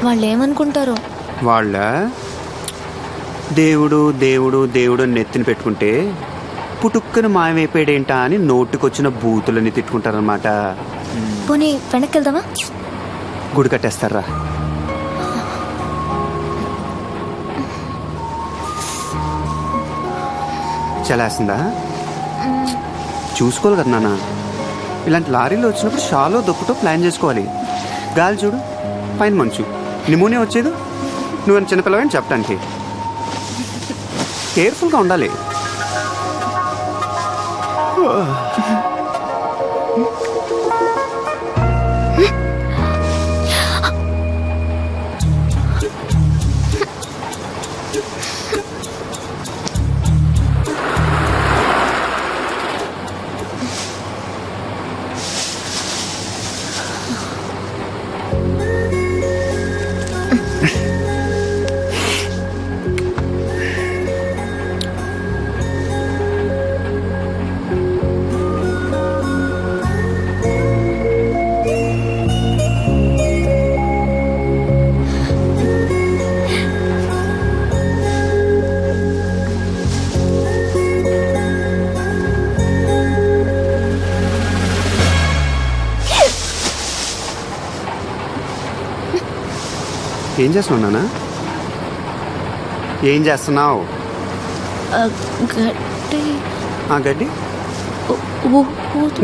వాళ్ళు ఏమనుకుంటారో. వాళ్ళ దేవుడు దేవుడు దేవుడు అని నెత్తిన పెట్టుకుంటే పుట్టుక్కను మాయమైపోయాడేంటా అని నోటికొచ్చిన బూతులని తిట్టుకుంటారనమాట. పోనీ వెనక్కి వెళ్దామా? గుడి కట్టేస్తారా? చలేస్తుందా? చూసుకోవాలి కదా నాన్న. ఇలాంటి లారీలు వచ్చినప్పుడు షాలో దొక్కుతో ప్లాన్ చేసుకోవాలి. గాలి చూడు, పైన మంచు, నిమోనియా వచ్చేది. నువ్వు చిన్నపిల్లవని చెప్పడానికి కేర్ఫుల్గా ఉండాలి. ఏం చేస్తున్నావు నాన్న? ఏం చేస్తున్నావు? గడ్డి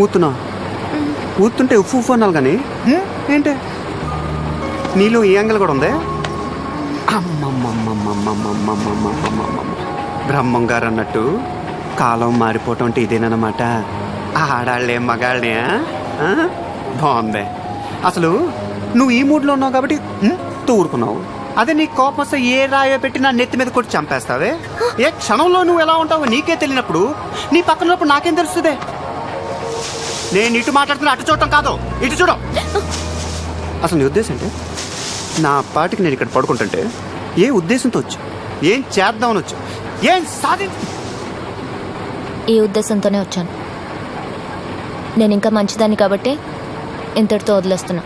ఊతున్నావు. ఊతుంటే ఉప్పు ఉప్పు అనాలి కానీ ఏంటి నీలో ఈ యాంగిల్ కూడా ఉంది. బ్రహ్మం గారు అన్నట్టు కాలం మారిపోవటం అంటే ఇదేనమాట. ఆడాళ్ళే మగాళ్ళే. బాగుంది. అసలు నువ్వు ఈ మూడ్లో ఉన్నావు కాబట్టి ఊరుకున్నావు. అదే నీ కోపం వస్తే ఏ రాయో పెట్టి నా నెత్తి మీద కొట్టి చంపేస్తావే. ఏ క్షణంలో నువ్వు ఎలా ఉంటావో నీకే తెలియనప్పుడు నీ పక్కన ఉన్నప్పుడు నాకేం తెలుస్తుంది? నేను ఇటు మాట్లాడుతున్నా, అటు చూడటం కాదు, ఇటు చూడం. అసలు నీ ఉద్దేశం అంటే నా పాటికి నేను ఇక్కడ పడుకుంటుంటే ఏ ఉద్దేశంతో వచ్చు? ఏం చేద్దామని వచ్చు? ఏం ఈ ఉద్దేశంతోనే వచ్చాను. నేను ఇంకా మంచిదాన్ని కాబట్టి ఇంతటితో వదిలేస్తున్నా.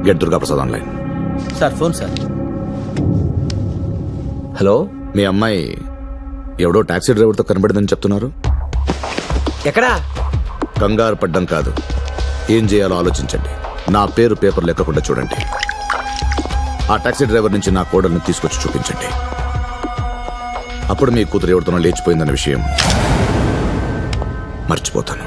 Get Durgaprasad online. Sir phone sir. Hello, మీ అమ్మాయి ఎవడో టాక్సీ డ్రైవర్తో కనబడిందని చెప్తున్నారు. ఎక్కడా? కంగారు పడ్డం కాదు, ఏం చేయాలో ఆలోచించండి. నా పేరు పేపర్ లెక్కకుండా చూడండి. ఆ టాక్సీ డ్రైవర్ నుంచి నా కోడల్ని తీసుకొచ్చి చూపించండి. అప్పుడు మీ కూతురు ఎవరితోనో లేచిపోయిందన్న విషయం మర్చిపోతాను.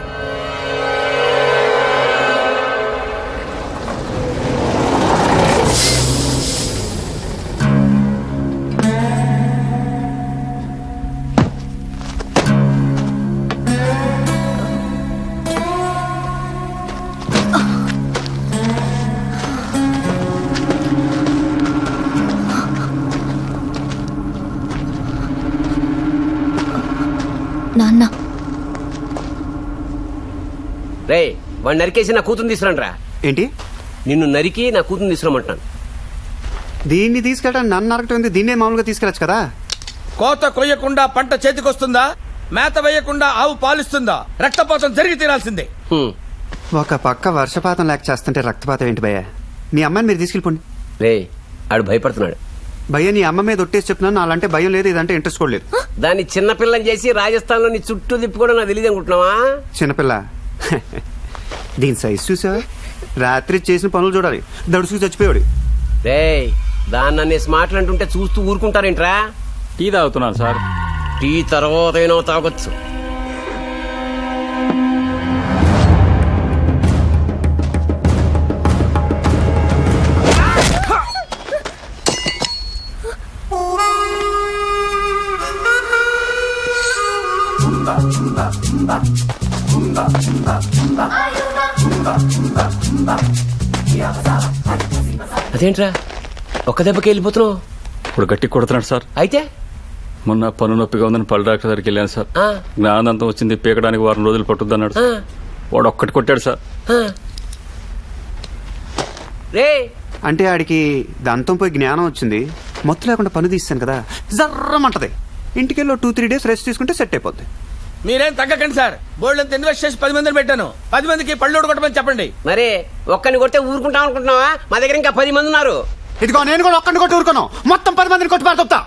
నాన్న, రే వాడిని నరికేసి నా కూతురు తీసుకురండి రా. ఏంటి? నిన్ను నరికి నా కూతురు తీసుకురమ్మంటాను. దీన్ని తీసుకెళ్ళడానికి నన్ను నరకటం ఉంది. దీన్నే మామూలుగా తీసుకెళ్ళచ్చు కదా. కోత కొయ్యకుండా పంట చేతికొస్తుందా? మేత వేయకుండా ఆవు పాలిస్తుందా? రక్తపాతం జరిగి తీరాల్సిందే. ఒక పక్క వర్షపాతం లేక చేస్తుంటే రక్తపాతం ఏంటి భయ్య? మీ అమ్మాయిని మీరు తీసుకెళ్ళిపోండి. రే ఆడు భయపడుతున్నాడు. భయ్య నీ అమ్మ మీద ఒట్టేసి చెప్తున్నాను. అలాంటే భయం లేదు, ఇదంటే ఇంట్రెస్ట్ కూడా లేదు. దాన్ని చిన్నపిల్లని చేసి రాజస్థాన్ లో నీ చుట్టూ తిప్పుకోవడం నాకు తెలియదు అనుకుంటున్నావా? చిన్నపిల్ల దీని సైజ్ చూసావా? రాత్రి చేసిన పనులు చూడాలి. దడుసుకు చచ్చిపోయాడు. రే దాన్ని అనేసి మాట్లాడుతుంటే చూస్తూ ఊరుకుంటారేంట్రా? టీ తాగుతున్నాను సార్. టీ తర్వాత అయినా తాగొచ్చు. అదేంట్రా ఒక్క దెబ్బకి వెళ్ళిపోతున్నావు? ఇప్పుడు గట్టి కొడుతున్నాడు సార్. అయితే మొన్న పన్ను నొప్పిగా ఉందని పళ్ళు డాక్టర్ దగ్గరికి వెళ్ళాను సార్. జ్ఞానంతం వచ్చింది, పీకడానికి వారం రోజులు పట్టుద్ది అన్నాడు. వాడు ఒక్కటి కొట్టాడు సార్. రే అంటే ఆడికి దంతం పోయి జ్ఞానం వచ్చింది, మొత్తం లేకుండా పని తీస్తాను కదా జర్రమంటది. ఇంటికెళ్ళి 2-3 డేస్ రెస్ట్ తీసుకుంటే సెట్ అయిపోద్ది. మీరేం తగ్గకండి సార్. బోల్డ్ అంత ఇన్వెస్ట్ చేసి 10 మందిని పెట్టాను. 10 మందికి పళ్ళు కొట్టమని చెప్పండి. మరి ఒక్కని కొడితే ఊరుకుంటాం అనుకుంటున్నావా? మా దగ్గర ఇంకా 10 మంది ఉన్నారు. ఇదిగో నేను కూడా ఒక్కడిని కొట్టి ఊరుకోను, మొత్తం 10 మందిని కొట్టి పారుతా.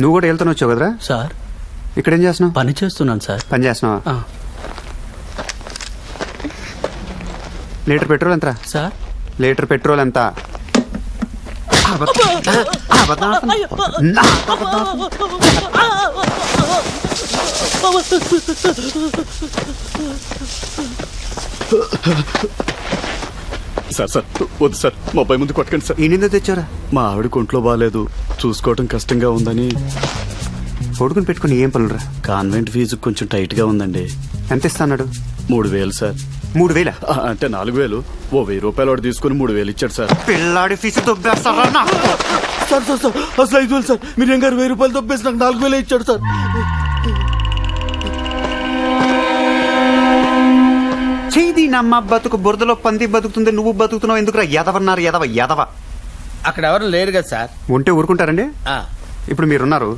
నువ్వు కూడా వెళ్తాను వచ్చావు కదరా సార్? ఇక్కడ ఏం చేస్తున్నావు? పని చేస్తున్నాను సార్. పని చేస్తున్నావా? ఆ. లీటర్ పెట్రోల్ ఎంత సార్ లీటర్ పెట్రోల్ ఎంత? సార్ సార్ వద్దు సార్, మా అబ్బాయి ముందు కొట్టకండి సార్. ఈ నింద తెచ్చారా? మా ఆవిడ ఒంట్లో బాగాలేదు, చూసుకోవటం కష్టంగా ఉందని. కొడుకుని పెట్టుకుని ఏం పనులురా? కాన్వెంట్ ఫీజు కొంచెం టైట్ గా ఉందండి. ఎంత ఇస్తాడు? 3,000 సార్. 3,000? అంటే 4,000. ఓ 1,000 రూపాయలు వాడు తీసుకుని 3,000 ఇచ్చాడు సార్. పిల్లాడి ఫీజు దొబ్బేస్తారా? సార్ సార్ సార్ అసలు 5,000 సార్. మీరు గారు 1,000 రూపాయలు దొబ్బేసి నాకు 4,000 ఇచ్చాడు సార్. చేది నమ్మ బతుకు బురదలో పంది బతుకుతుంది, నువ్వు బతుకుతున్నావు ఎందుకురా? ఎదవన్నారు ఎదవ. అక్కడ ఎవరు లేరు కదా సార్. ఉంటే ఊరుకుంటారండి? ఆ, ఇప్పుడు మీరున్నారు.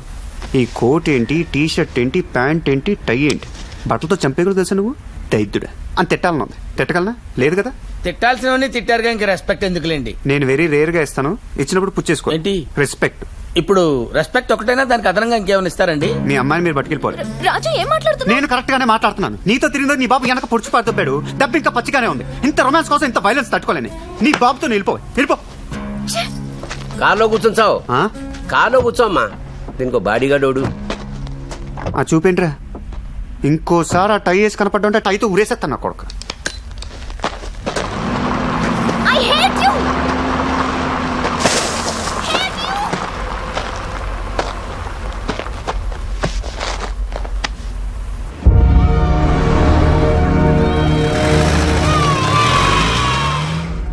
ఈ కోట్ ఏంటి, టీ షర్ట్ ఏంటి, ప్యాంట్ ఏంటి, టై ఏంటి, బట్టలతో చంపేకుడు తెలుసా నువ్వు? దైద్యుడా అని తిట్టాలనుంది. తిట్టగలనా? లేదు కదా. తిట్టాల్సినవన్నీ తిట్టారుగా, ఇంక రెస్పెక్ట్ ఎందుకులేండి. నేను వెరీ రేర్ గా ఇస్తాను, ఇచ్చినప్పుడు పుచ్చేసుకో. ఏంటి? రెస్పెక్ట్. ఇప్పుడు రెస్పెక్ట్ ఒకటైనా, దానికి అదనంగా ఇంకేమైనా ఇస్తారండి? మీ అమ్మాయిని మీరు పట్టుకెళ్ళిపోవాలి. రాజు ఏం మాట్లాడుతున్నావు? నేను కరెక్ట్ గానే మాట్లాడుతున్నాను. నీతో తిరిగిందో నీ బాబు వెనక పొడిచి పడుతున్నాడు, దెబ్బ ఇంకా పచ్చిగానే ఉంది. ఇంత రొమాన్స్ కోసం ఇంత వైలెన్స్ తట్టుకోలేని నీ బాబుతో వెళ్ళిపో. కార్లో కూర్చొని ఆ? కార్లో కూర్చోమ్మా. దీనికి బాడీ గార్డోడు. ఆ చూపేంట్రా, ఇంకోసారి ఆ టై వేసి కనపడ్డా టైతో ఉరేసేస్తాను నా కొడుకు. I hate you.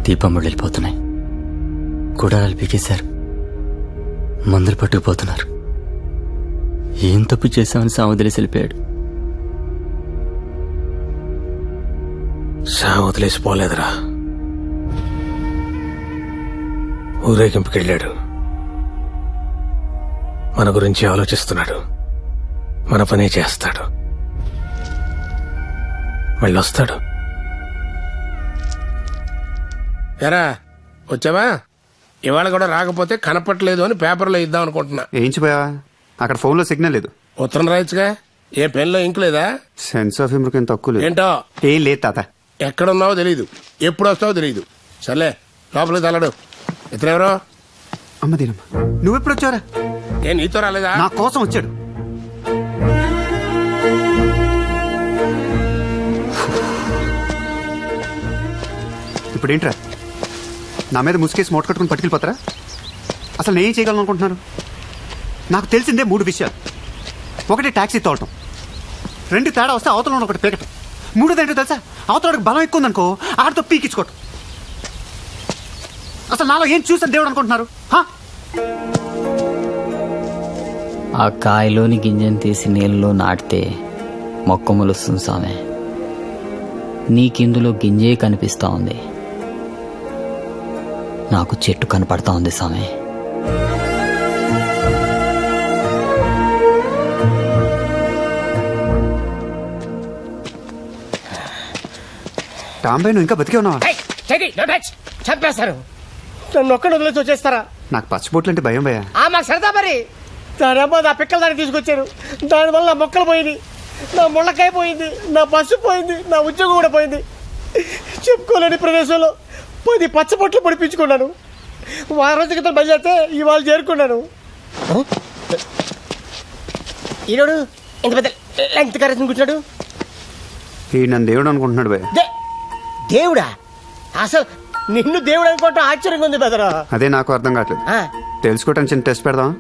దీపములు వెళ్ళిపోతున్నాయి, గుడారాలు పీకేశారు, మందులు పట్టుకుపోతున్నారు. ఏం తప్పు చేశామని సావదిలేసి వెళ్ళిపోయాడు. వదిలేసిపోలేదురా, ఊరేగింపుకెళ్ళాడు. మన గురించి ఆలోచిస్తున్నాడు, మన పనే చేస్తాడు, మళ్ళొస్తాడు. ఎరా వచ్చావా? ఇవాళ కూడా రాకపోతే కనపట్లేదు అని పేపర్లో ఇద్దాం అనుకుంటున్నా. ఏంచిపోయావా? అక్కడ ఫోన్లో సిగ్నల్ లేదు. ఉత్తరం రాయొచ్చుగా. ఏ పెన్లో ఇంక్ లేదా? సెన్స్ ఆఫ్ హ్యూమర్ ఏం తక్కువ లేదు. ఏంటో ఏం లేదు తాత. ఎక్కడున్నావో తెలీదు, ఎప్పుడు వస్తావో తెలీదు. సర్లే లోపలికి తల్లడు. ఇతరెవరో? అమ్మ దీనమ్మ, నువ్వెప్పుడు వచ్చావరా? ఏ నీతో రాలేదా? నా కోసం వచ్చాడు. ఇప్పుడేంట్రా నా మీద ముసుకేసి మూట కట్టుకుని పట్టుకెళ్ళిపోతారా? అసలు నేనేం చేయగలను అనుకుంటున్నారు? నాకు తెలిసిందే 3 విషయాలు. 1 ట్యాక్సీ తోలటం, 2 తేడా వస్తే అవతల ఒకటి పీకటం, 3 ఏంటో తెలుసా? అవతలకి బలం ఎక్కువ ఉందనుకో ఆడితో పీకించుకోవటం. అసలు నాలో ఏం చూసాను దేవుడు అనుకుంటున్నారు? ఆ కాయలోని గింజను తీసి నీళ్ళలో నాటితే మొక్క మొలుస్తుంది సామె. నీకిందులో గింజే కనిపిస్తా ఉంది, నాకు చెట్టు కనపడతా ఉంది సామె. రాంబాయ్ నువ్వు ఇంకా బతికే ఉన్నావా? చంపేస్తారు. నన్ను ఒక్కడిని వదిలేసి వచ్చేస్తారా? నాకు పచ్చబొట్లు అంటే భయం భయ. మాకు సరదా మరి. దాని నా పిక్కల దాన్ని తీసుకొచ్చారు. దానివల్ల నా మొక్కలు పోయింది, నా ముళ్ళకాయ పోయింది, నా బస్సు పోయింది, నా ఉద్యోగం కూడా పోయింది. చెప్పుకోలేని ప్రదేశంలో 10 పచ్చబొట్లు పొడిపించుకున్నాను. వారం రోజుల క్రితం బయలుదేరితే ఇవాళ చేరుకున్నాను. ఈరోడు ఇంత పెద్ద లెంగ్త్ కరెక్షన్ కూర్చున్నాడు. ఈ నన్ను దేవుడు అనుకుంటున్నాడు భయ. దేవుడా? అసలు నిన్ను దేవుడు అనుకోవటం ఆశ్చర్యంగా ఉంది బెదరా. అదే నాకు అర్థం కావట్లేదు. తెలుసుకోవటానికి చిన్న టెస్ట్ పెడదాం.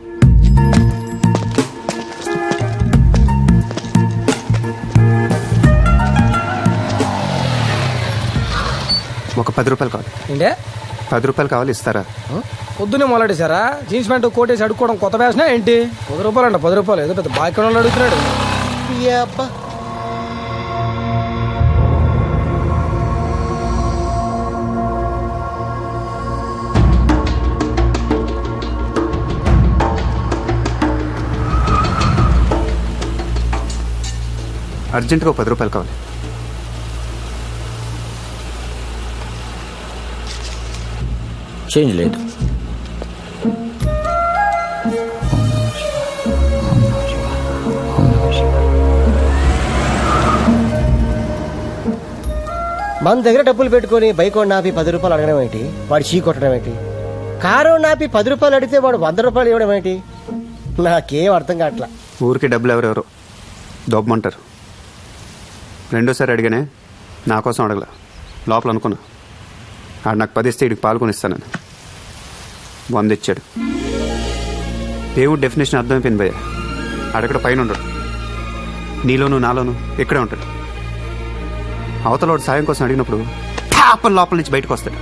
ఒక 10 రూపాయలు కావాలి. ఏంటే 10 రూపాయలు కావాలి, ఇస్తారా? పొద్దున్నే మొదలెట్టేశారా? జీన్స్ ప్యాంట్ కోటేసి అడుక్కోవడం కొత్త ఫ్యాషనా ఏంటి? 10 రూపాయలు అంట. 10 రూపాయలు ఏదో పెద్ద బాగా అడుగుతున్నాడు. అర్జెంటుగా 10 రూపాయలు కావాలి. చేంజ్ లేదు. మన దగ్గర డబ్బులు పెట్టుకొని బైక్ నాపి 10 రూపాయలు అడగడం ఏంటి? వాడు చీ కొట్టడం ఏంటి? కారు నాపి 10 రూపాయలు అడిగితే వాడు 100 రూపాయలు ఇవ్వడం ఏంటి? నాకేం అర్థం కావట్లా. ఊరికి డబ్బులు ఎవరెవరో దొబ్బమంటారు. రెండోసారి అడిగానే, నా కోసం అడగల. లోపల అనుకున్నా ఆడు నాకు 10 ఇస్తే ఇడికి పాల్గొని ఇస్తానని 100 ఇచ్చాడు. దేవుడు డెఫినేషన్ అర్థమైపోయింది భయ్య. ఆడెక్కడ పైన ఉండడు, నీలోను నాలోను ఇక్కడే ఉంటాడు. అవతలోడు సాయం కోసం అడిగినప్పుడు పాపం లోపల నుంచి బయటకు వస్తాడు.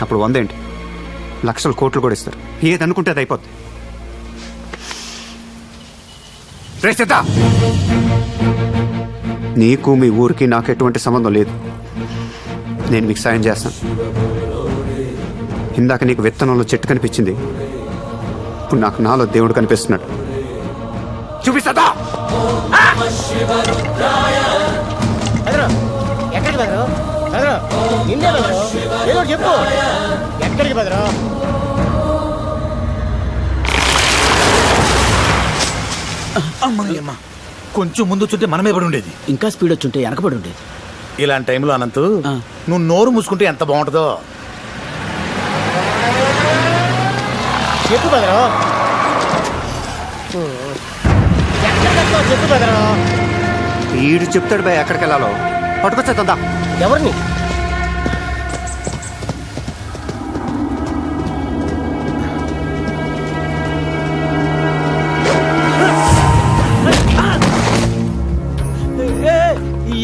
అప్పుడు 100 ఏంటి, లక్షల కోట్లు కూడా ఇస్తారు. ఏదనుకుంటే అది అయిపోద్ది. నీకు మీ ఊరికి నాకు ఎటువంటి సంబంధం లేదు. నేను మీకు సాయం చేస్తాను. ఇందాక నీకు విత్తనంలో చెట్టు కనిపించింది, ఇప్పుడు నాకు నాలో దేవుడు కనిపిస్తున్నాడు. చూపిస్తా. ఎక్కడికి బెదరు? నిన్నే బెదరు, ఏదో చెప్పు. ఎక్కడికి బెదరు? అమ్మా, కొంచెం ముందు చుంటే మనమే పడి ఉండేది. ఇంకా స్పీడ్ వచ్చుంటే వెనకబడి ఉండేది. ఇలాంటి టైంలో అనంతు నువ్వు నోరు మూసుకుంటే ఎంత బాగుంటుందో. చెప్పు బెదరు, చెప్పు బెదరు. వీడు చెప్తాడు భయ ఎక్కడికి వెళ్ళాలో. పట్టుకొచ్చేద్దా. ఎవరిని?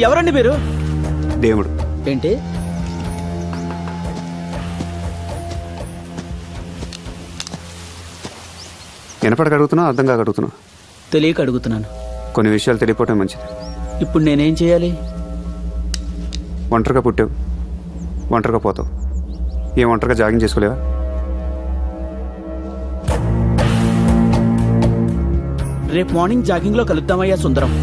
ఎవరండి మీరు? దేవుడు. ఏంటి? వినపడక అడుగుతున్నా, అర్థం కాక అడుగుతున్నా? తెలియక అడుగుతున్నాను. కొన్ని విషయాలు తెలియపోవటం మంచిది. ఇప్పుడు నేనేం చేయాలి? ఒంటరిగా పుట్టావు, ఒంటరిగా పోతావు. ఏం ఒంటరిగా జాగింగ్ చేసుకోలేవా? రేపు మార్నింగ్ జాగింగ్లో కలుద్దామయ్యా సుందరం.